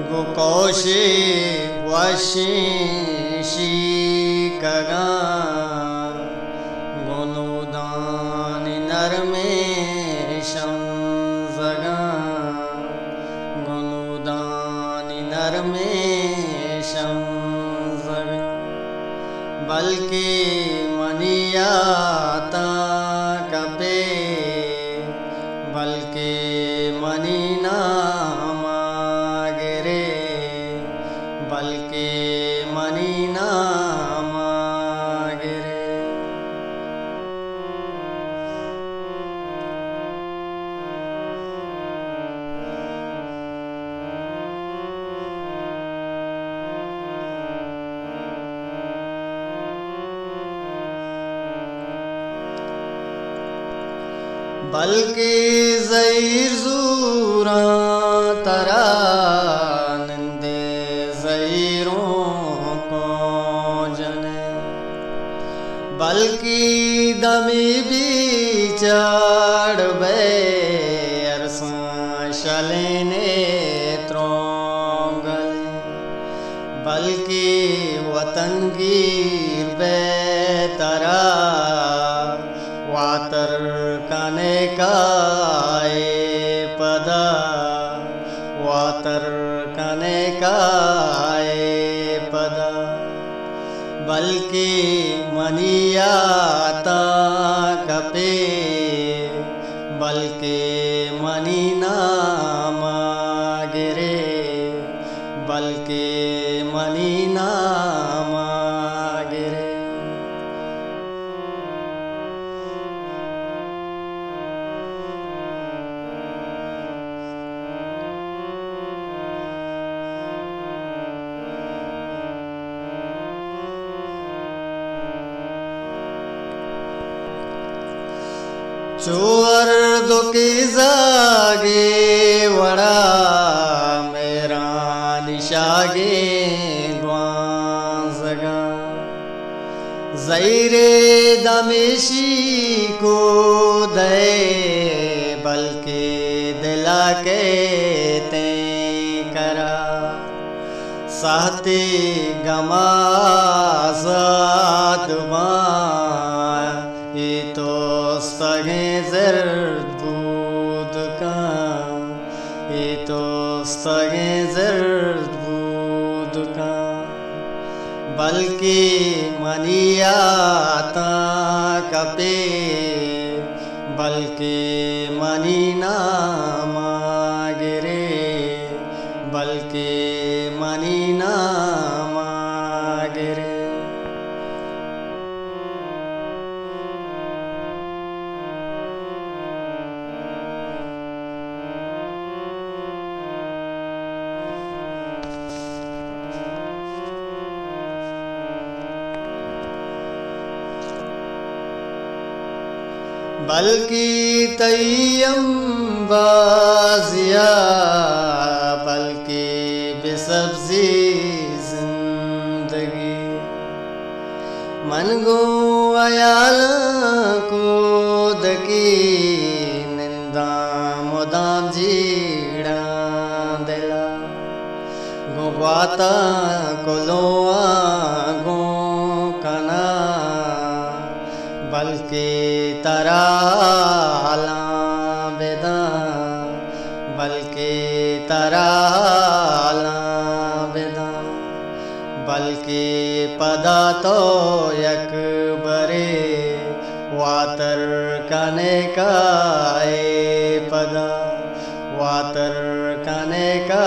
गुकोशे वशिषी कगा गुनुदानि नरमेशं जगा गुनुदानि नरमेशं जगा बल्कि मनियाता कपे बल्कि मनी नामा गिरे बल्कि मनी नामा गिरे। बल्कि ज़हीर ज़ूरा तरा निंदे ज़हीरों को जने बल्कि दमी भी चढ़ बे अरसां शलेने त्रोंगले बल्कि वतन गिर बे तरा वातर कने काए पदा वातर कने काए पदा बल्कि मनियाता कपे बल्कि मनी नामा गिरे बल्कि मनी नामा गिरे। चोर दुखी जागे वड़ा मेरा निशागे ग्वांसगा ज़हीरे दमेशी को दे बल्कि दिला के ते करा साथी गमा साधुमा ये तो सगे ज़र्द बूद का ये तो सगे ज़र्द बूद का बल्कि मनियाता कपे बल्कि मनी नामा गिरे बल्कि मनी नामा गिरे। बल्कि तय्यम बाजिया बल्कि बेसब्जी जिंदगी मन गो अयाल को दकी निंदा मुदाम जीड़ा दिला गुवाता कोलोआ गो कना बल्कि तराला बेदा बल्कि तराला बेदा बल्कि पदा तो यक बरे वातर कने काए पदा वातर कने का